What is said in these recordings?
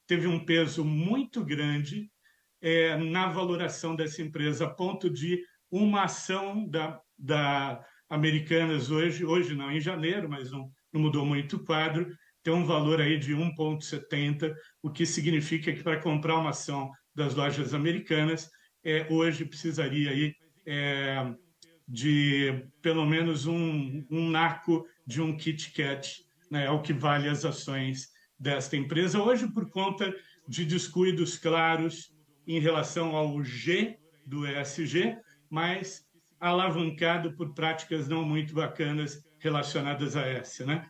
teve um peso muito grande na valoração dessa empresa, a ponto de uma ação da Americanas hoje não, em janeiro, mas não mudou muito o quadro, tem um valor aí de 1,70, o que significa que para comprar uma ação das lojas americanas, hoje precisaria aí, de pelo menos um naco de um Kit Kat, né, é o que vale as ações desta empresa. Hoje, por conta de descuidos claros em relação ao G do ESG, mas alavancado por práticas não muito bacanas relacionadas a essa, né?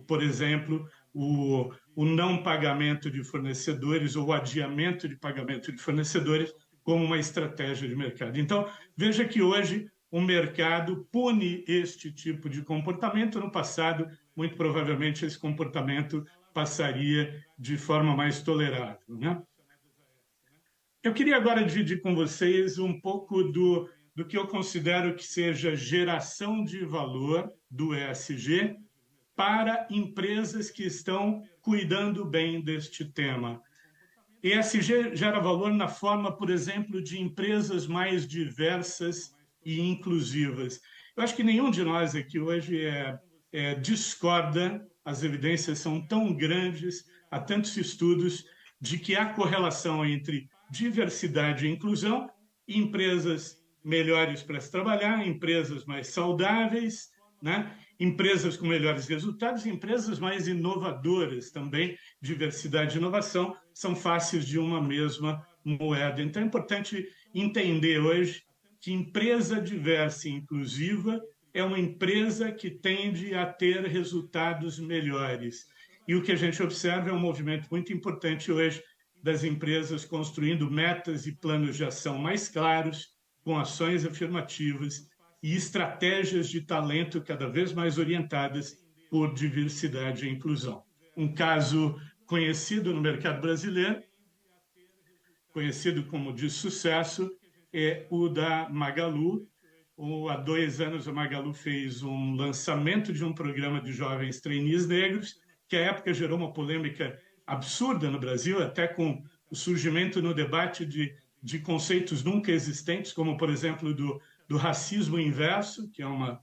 Por exemplo, o não pagamento de fornecedores ou o adiamento de pagamento de fornecedores como uma estratégia de mercado. Então, veja que hoje o mercado pune este tipo de comportamento. No passado, muito provavelmente, esse comportamento passaria de forma mais tolerável, né? Eu queria agora dividir com vocês um pouco do que eu considero que seja geração de valor do ESG para empresas que estão cuidando bem deste tema. ESG gera valor na forma, por exemplo, de empresas mais diversas e inclusivas. Eu acho que nenhum de nós aqui hoje discorda, as evidências são tão grandes, há tantos estudos, de que há correlação entre diversidade e inclusão, empresas melhores para se trabalhar, empresas mais saudáveis, né? Empresas com melhores resultados, empresas mais inovadoras também. Diversidade e inovação são faces de uma mesma moeda. Então é importante entender hoje que empresa diversa e inclusiva é uma empresa que tende a ter resultados melhores. E o que a gente observa é um movimento muito importante hoje das empresas construindo metas e planos de ação mais claros, com ações afirmativas e estratégias de talento cada vez mais orientadas por diversidade e inclusão. Um caso conhecido no mercado brasileiro, conhecido como de sucesso, é o da Magalu. Há 2 anos, a Magalu fez um lançamento de um programa de jovens trainees negros, que à época gerou uma polêmica absurda no Brasil, até com o surgimento no debate de conceitos nunca existentes, como, por exemplo, do racismo inverso, que é uma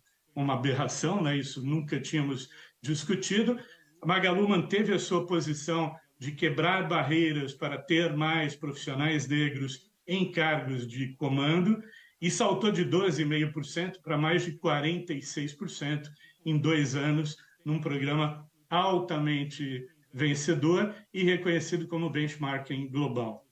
aberração, né? Isso nunca tínhamos discutido. A Magalu manteve a sua posição de quebrar barreiras para ter mais profissionais negros em cargos de comando e saltou de 12,5% para mais de 46% em 2 anos, num programa altamente vencedor e reconhecido como benchmarking global.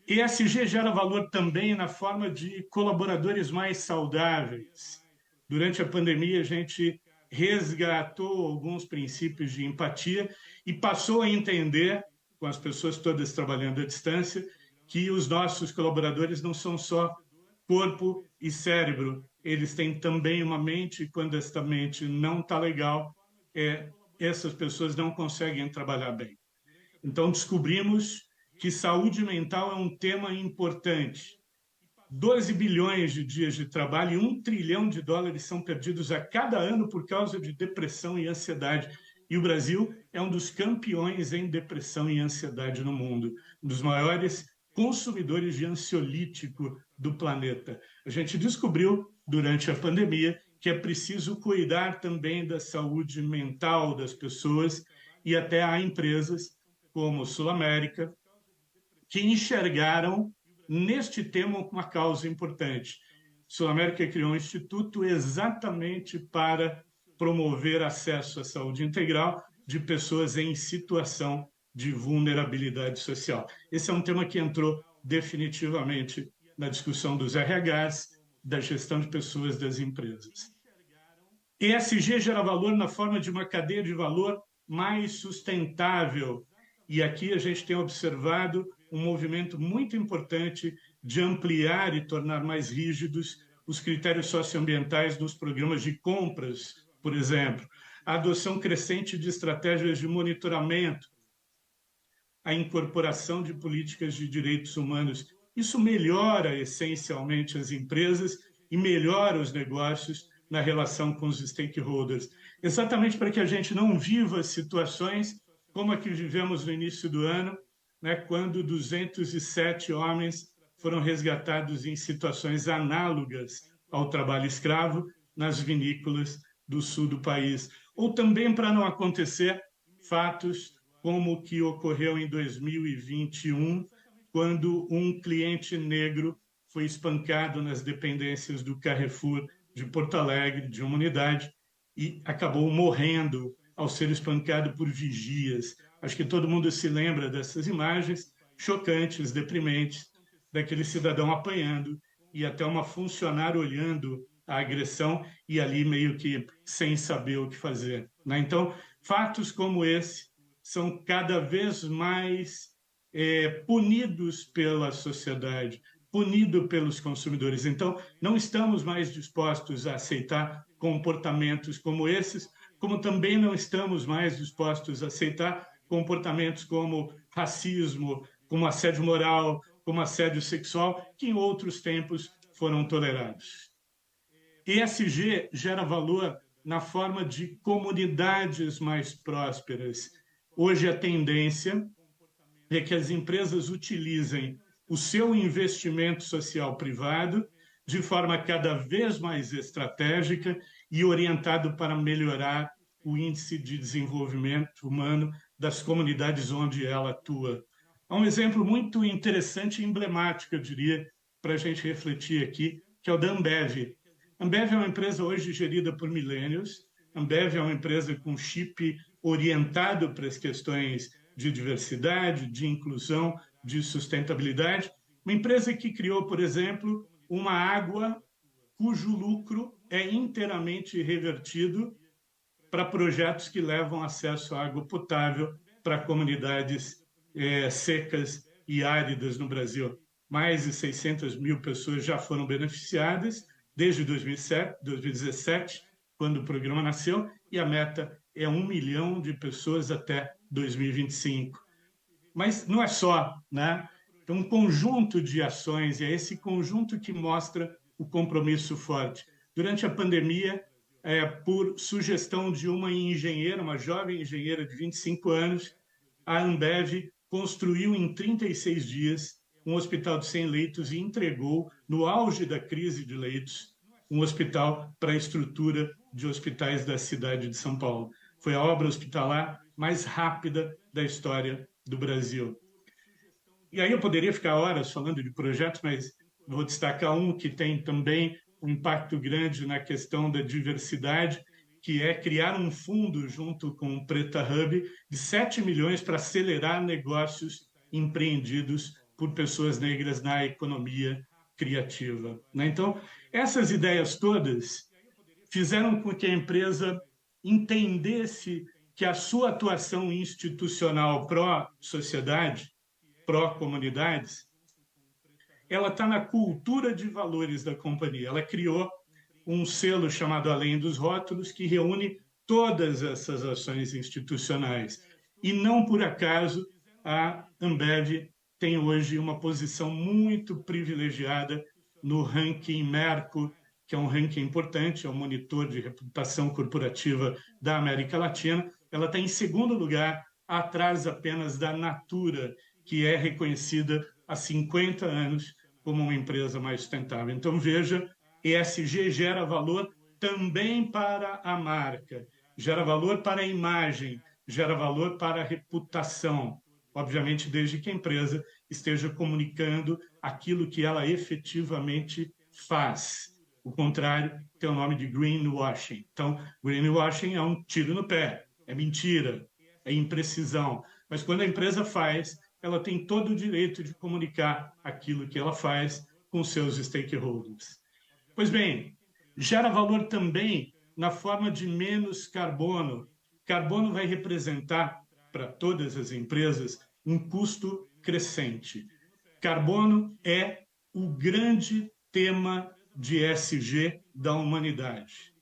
ESG gera valor também na forma de colaboradores mais saudáveis. Durante a pandemia, a gente resgatou alguns princípios de empatia e passou a entender, com as pessoas todas trabalhando à distância, que os nossos colaboradores não são só corpo e cérebro, eles têm também uma mente, e quando esta mente não está legal, essas pessoas não conseguem trabalhar bem. Então, descobrimos que saúde mental é um tema importante. 12 bilhões de dias de trabalho e $1 trilhão são perdidos a cada ano por causa de depressão e ansiedade. E o Brasil é um dos campeões em depressão e ansiedade no mundo, um dos maiores consumidores de ansiolítico do planeta. A gente descobriu, durante a pandemia, que é preciso cuidar também da saúde mental das pessoas e até há empresas como Sul América que enxergaram neste tema uma causa importante. Sul América criou um instituto exatamente para promover acesso à saúde integral de pessoas em situação de vulnerabilidade social. Esse é um tema que entrou definitivamente na discussão dos RHs, da gestão de pessoas das empresas. ESG gera valor na forma de uma cadeia de valor mais sustentável. E aqui a gente tem observado um movimento muito importante de ampliar e tornar mais rígidos os critérios socioambientais nos programas de compras, por exemplo, a adoção crescente de estratégias de monitoramento, a incorporação de políticas de direitos humanos. Isso melhora essencialmente as empresas e melhora os negócios na relação com os stakeholders, exatamente para que a gente não viva situações como a que vivemos no início do ano, né, quando 207 homens foram resgatados em situações análogas ao trabalho escravo nas vinícolas do sul do país. Ou também, para não acontecer fatos como o que ocorreu em 2021, quando um cliente negro foi espancado nas dependências do Carrefour de Porto Alegre, de uma unidade, e acabou morrendo ao ser espancado por vigias. Acho que todo mundo se lembra dessas imagens chocantes, deprimentes, daquele cidadão apanhando e até uma funcionária olhando a agressão e ali meio que sem saber o que fazer, né? Então, fatos como esse são cada vez mais punidos pela sociedade, punido pelos consumidores. Então, não estamos mais dispostos a aceitar comportamentos como esses, como também não estamos mais dispostos a aceitar comportamentos como racismo, como assédio moral, como assédio sexual, que em outros tempos foram tolerados. ESG gera valor na forma de comunidades mais prósperas. Hoje a tendência é que as empresas utilizem o seu investimento social privado de forma cada vez mais estratégica e orientado para melhorar o índice de desenvolvimento humano das comunidades onde ela atua. Há um exemplo muito interessante e emblemático, eu diria, para a gente refletir aqui, que é o da Ambev. A Ambev é uma empresa hoje gerida por millennials. A Ambev é uma empresa com chip orientado para as questões de diversidade, de inclusão, de sustentabilidade. Uma empresa que criou, por exemplo, uma água cujo lucro é inteiramente revertido para projetos que levam acesso à água potável para comunidades secas e áridas no Brasil. Mais de 600 mil pessoas já foram beneficiadas desde 2017, quando o programa nasceu, e a meta é 1 milhão de pessoas até 2025. Mas não é só, né? É um conjunto de ações, e é esse conjunto que mostra o compromisso forte. Durante a pandemia, por sugestão de uma engenheira, uma jovem engenheira de 25 anos, a Ambev construiu em 36 dias um hospital de 100 leitos e entregou, no auge da crise de leitos, um hospital para a estrutura de hospitais da cidade de São Paulo. Foi a obra hospitalar mais rápida da história do Brasil. E aí eu poderia ficar horas falando de projetos, mas vou destacar um que tem também um impacto grande na questão da diversidade, que é criar um fundo junto com o Preta Hub de 7 milhões para acelerar negócios empreendidos por pessoas negras na economia criativa, né? Então, essas ideias todas fizeram com que a empresa entendesse que a sua atuação institucional pró-sociedade, pró-comunidades, ela está na cultura de valores da companhia. Ela criou um selo chamado Além dos Rótulos, que reúne todas essas ações institucionais. E não por acaso a Ambev tem hoje uma posição muito privilegiada no ranking Merco, que é um ranking importante, é um monitor de reputação corporativa da América Latina. Ela está em segundo lugar, atrás apenas da Natura, que é reconhecida há 50 anos como uma empresa mais sustentável. Então, veja, ESG gera valor também para a marca, gera valor para a imagem, gera valor para a reputação, obviamente desde que a empresa esteja comunicando aquilo que ela efetivamente faz. O contrário tem o nome de greenwashing. Então, greenwashing é um tiro no pé, é mentira, é imprecisão. Mas quando a empresa faz, ela tem todo o direito de comunicar aquilo que ela faz com seus stakeholders. Pois bem, gera valor também na forma de menos carbono. Carbono vai representar para todas as empresas um custo crescente. Carbono é o grande tema de ESG da humanidade.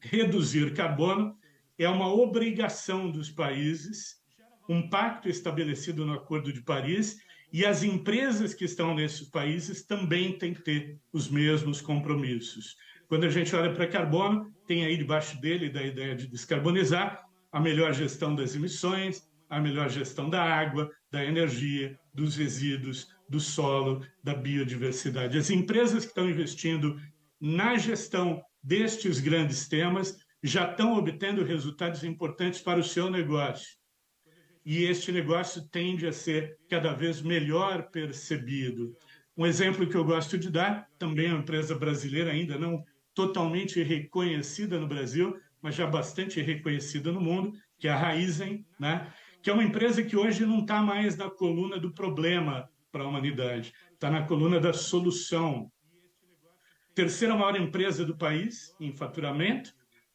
Reduzir carbono é uma obrigação dos países, um pacto estabelecido no Acordo de Paris, e as empresas que estão nesses países também têm que ter os mesmos compromissos. Quando a gente olha para carbono, tem aí debaixo dele da ideia de descarbonizar a melhor gestão das emissões, à melhor gestão da água, da energia, dos resíduos, do solo, da biodiversidade. As empresas que estão investindo na gestão destes grandes temas já estão obtendo resultados importantes para o seu negócio. E este negócio tende a ser cada vez melhor percebido. Um exemplo que eu gosto de dar, também é uma empresa brasileira, ainda não totalmente reconhecida no Brasil, mas já bastante reconhecida no mundo, que é a Raizen, né? Que é uma empresa que hoje não está mais na coluna do problema para a humanidade, está na coluna da solução. Terceira maior empresa do país em faturamento,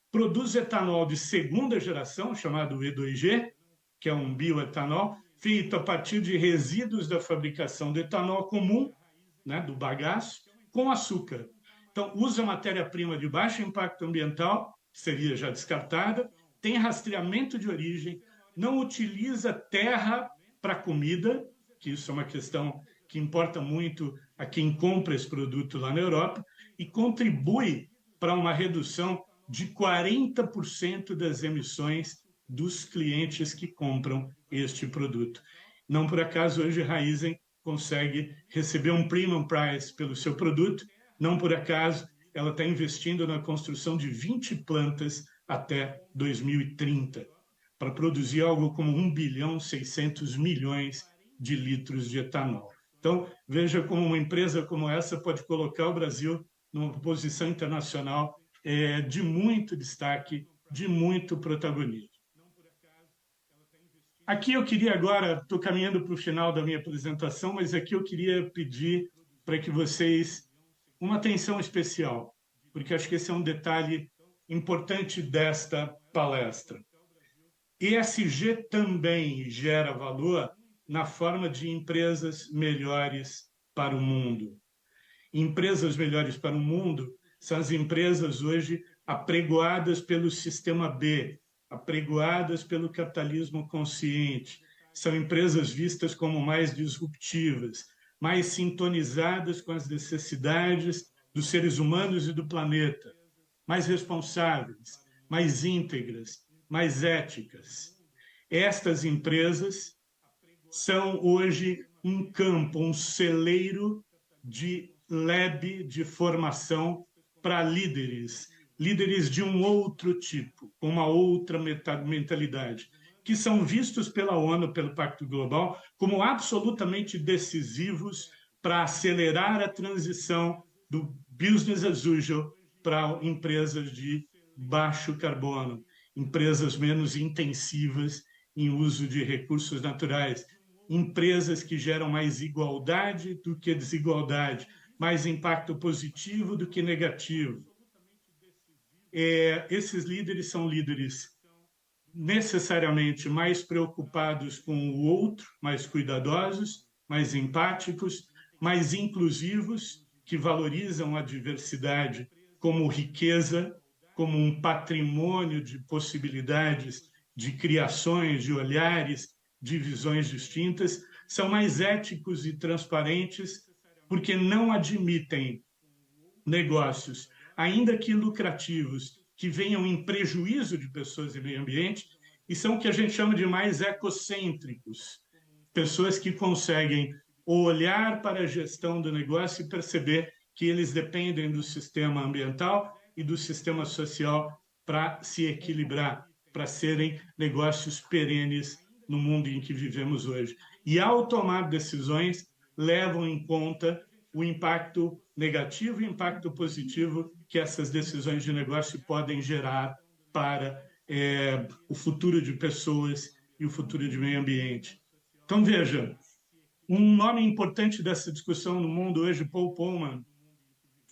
produz etanol de segunda geração, chamado E2G, que é um bioetanol, feito a partir de resíduos da fabricação do etanol comum, né, do bagaço, com açúcar. Então, usa matéria-prima de baixo impacto ambiental, que seria já descartada, tem rastreamento de origem, não utiliza terra para comida, que isso é uma questão que importa muito a quem compra esse produto lá na Europa, e contribui para uma redução de 40% das emissões dos clientes que compram este produto. Não por acaso, hoje, a Raizen consegue receber um premium price pelo seu produto, não por acaso, ela está investindo na construção de 20 plantas até 2030, para produzir algo como 1,6 bilhão de litros de etanol. Então, veja como uma empresa como essa pode colocar o Brasil numa posição internacional de muito destaque, de muito protagonismo. Aqui eu queria agora, estou caminhando para o final da minha apresentação, mas aqui eu queria pedir para que vocês uma atenção especial, porque acho que esse é um detalhe importante desta palestra. ESG também gera valor na forma de empresas melhores para o mundo. Empresas melhores para o mundo são as empresas hoje apregoadas pelo sistema B, apregoadas pelo capitalismo consciente. São empresas vistas como mais disruptivas, mais sintonizadas com as necessidades dos seres humanos e do planeta, mais responsáveis, mais íntegras, mais éticas. Estas empresas são hoje um campo, um celeiro de lab de formação para líderes, líderes de um outro tipo, com uma outra mentalidade, que são vistos pela ONU, pelo Pacto Global, como absolutamente decisivos para acelerar a transição do business as usual para empresas de baixo carbono, empresas menos intensivas em uso de recursos naturais, empresas que geram mais igualdade do que desigualdade, mais impacto positivo do que negativo. Esses líderes são líderes necessariamente mais preocupados com o outro, mais cuidadosos, mais empáticos, mais inclusivos, que valorizam a diversidade como riqueza, como um patrimônio de possibilidades, de criações, de olhares, de visões distintas, são mais éticos e transparentes, porque não admitem negócios, ainda que lucrativos, que venham em prejuízo de pessoas e meio ambiente, e são o que a gente chama de mais ecocêntricos, pessoas que conseguem olhar para a gestão do negócio e perceber que eles dependem do sistema ambiental e do sistema social para se equilibrar, para serem negócios perenes no mundo em que vivemos hoje. E, ao tomar decisões, levam em conta o impacto negativo e o impacto positivo que essas decisões de negócio podem gerar para o futuro de pessoas e o futuro de meio ambiente. Então, veja, um nome importante dessa discussão no mundo hoje, Paul Polman,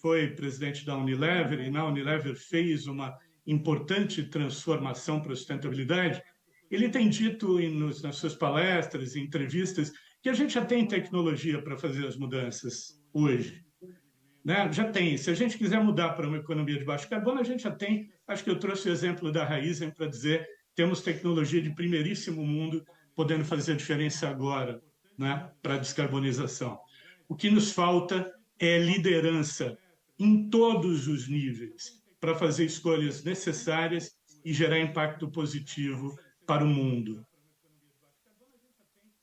foi presidente da Unilever, e na Unilever fez uma importante transformação para a sustentabilidade. Ele tem dito nas suas palestras e entrevistas que a gente já tem tecnologia para fazer as mudanças hoje. Né? Já tem. Se a gente quiser mudar para uma economia de baixo carbono, a gente já tem. Acho que eu trouxe o exemplo da Raizen para dizer temos tecnologia de primeiríssimo mundo podendo fazer a diferença agora, né, para a descarbonização. O que nos falta é liderança em todos os níveis para fazer escolhas necessárias e gerar impacto positivo para o mundo.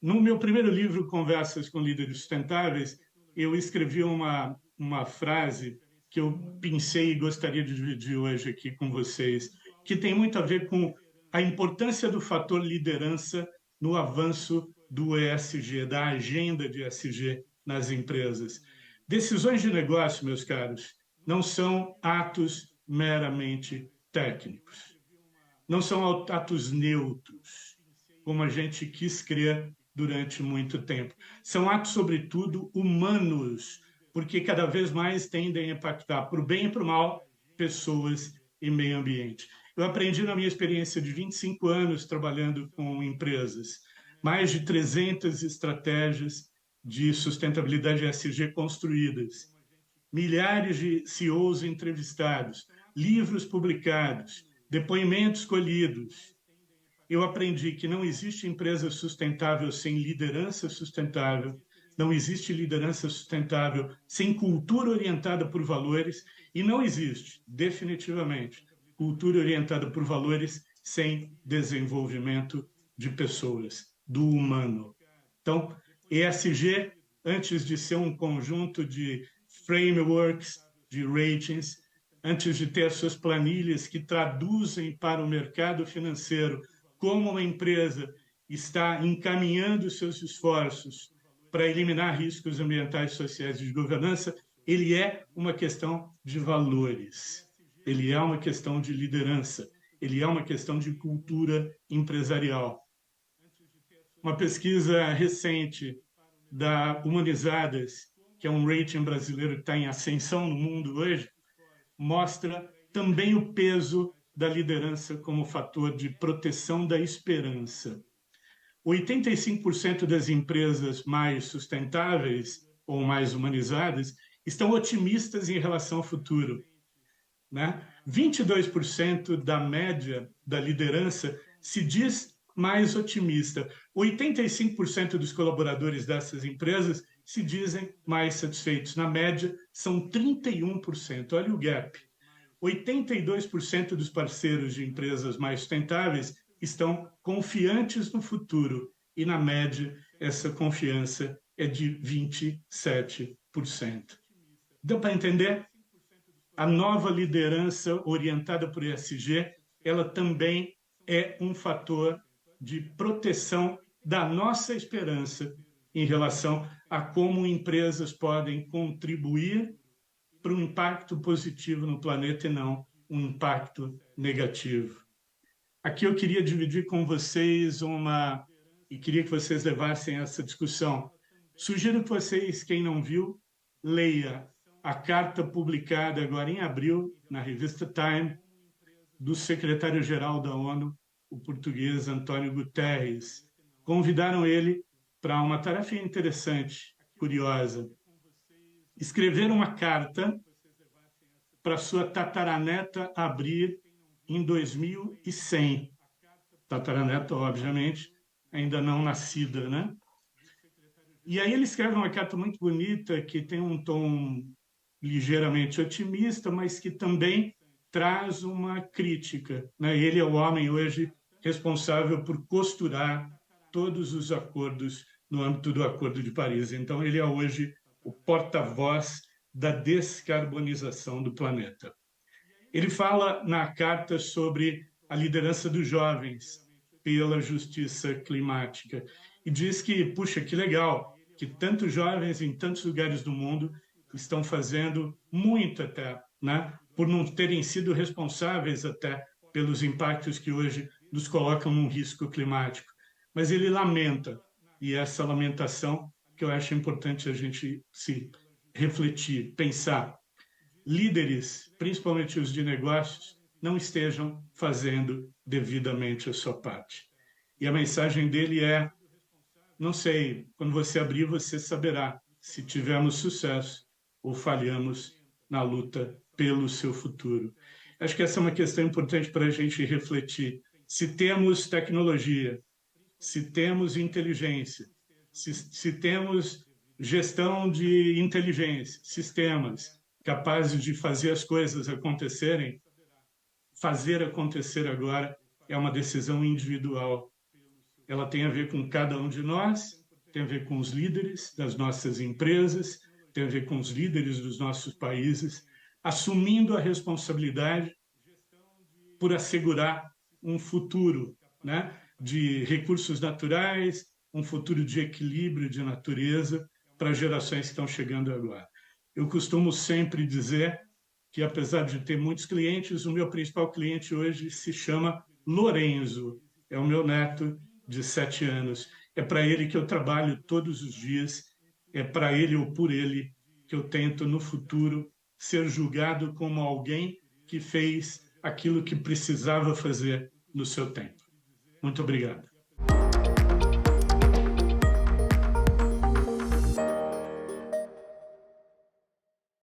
No meu primeiro livro, Conversas com Líderes Sustentáveis, eu escrevi uma frase que eu pensei e gostaria de dividir hoje aqui com vocês, que tem muito a ver com a importância do fator liderança no avanço do ESG, da agenda de ESG nas empresas. Decisões de negócio, meus caros, não são atos meramente técnicos, não são atos neutros, como a gente quis crer durante muito tempo. São atos, sobretudo, humanos, porque cada vez mais tendem a impactar, para o bem e para o mal, pessoas e meio ambiente. Eu aprendi na minha experiência de 25 anos trabalhando com empresas, mais de 300 estratégias de sustentabilidade ESG construídas, milhares de CEOs entrevistados, livros publicados, depoimentos colhidos. Eu aprendi que não existe empresa sustentável sem liderança sustentável, não existe liderança sustentável sem cultura orientada por valores e não existe, definitivamente, cultura orientada por valores sem desenvolvimento de pessoas, do humano. Então, ESG, antes de ser um conjunto de frameworks, de ratings, antes de ter suas planilhas que traduzem para o mercado financeiro como uma empresa está encaminhando seus esforços para eliminar riscos ambientais, sociais e de governança, ele é uma questão de valores, ele é uma questão de liderança, ele é uma questão de cultura empresarial. Uma pesquisa recente da Humanizadas, que é um rating brasileiro que está em ascensão no mundo hoje, mostra também o peso da liderança como fator de proteção da esperança. 85% das empresas mais sustentáveis ou mais humanizadas estão otimistas em relação ao futuro, né? 22% da média da liderança se diz mais otimista. 85% dos colaboradores dessas empresas se dizem mais satisfeitos. Na média, são 31%. Olha o gap. 82% dos parceiros de empresas mais sustentáveis estão confiantes no futuro e, na média, essa confiança é de 27%. Deu para entender? A nova liderança orientada por ESG, ela também é um fator de proteção da nossa esperança em relação a como empresas podem contribuir para um impacto positivo no planeta e não um impacto negativo. Aqui eu queria dividir com vocês e queria que vocês levassem essa discussão. Sugiro que vocês, quem não viu, leia a carta publicada agora em abril, na revista Time, do secretário-geral da ONU, o português Antônio Guterres. Convidaram ele para uma tarefa interessante, curiosa. Escrever uma carta para sua tataraneta abrir em 2100. Tataraneta, obviamente, ainda não nascida, né? E aí ele escreve uma carta muito bonita, que tem um tom ligeiramente otimista, mas que também traz uma crítica, né? Ele é o homem hoje responsável por costurar todos os acordos no âmbito do Acordo de Paris. Então, ele é hoje o porta-voz da descarbonização do planeta. Ele fala na carta sobre a liderança dos jovens pela justiça climática e diz que, puxa, que legal, que tantos jovens em tantos lugares do mundo estão fazendo muito até, né, por não terem sido responsáveis até pelos impactos que hoje nos colocam num risco climático. Mas ele lamenta, e essa lamentação que eu acho importante a gente se refletir, pensar. Líderes, principalmente os de negócios, não estejam fazendo devidamente a sua parte. E a mensagem dele é, não sei, quando você abrir, você saberá se tivemos sucesso ou falhamos na luta pelo seu futuro. Acho que essa é uma questão importante para a gente refletir. Se temos tecnologia, se temos inteligência, se temos gestão de inteligência, sistemas capazes de fazer as coisas acontecerem, fazer acontecer agora é uma decisão individual. Ela tem a ver com cada um de nós tem a ver com os líderes das nossas empresas, tem a ver com os líderes dos nossos países, assumindo a responsabilidade por assegurar um futuro, né, de recursos naturais, um futuro de equilíbrio de natureza para as gerações que estão chegando agora. Eu costumo sempre dizer que, apesar de ter muitos clientes, o meu principal cliente hoje se chama Lorenzo, é o meu neto de 7 anos. É para ele que eu trabalho todos os dias, é para ele ou por ele que eu tento, no futuro, ser julgado como alguém que fez aquilo que precisava fazer no seu tempo. Muito obrigado.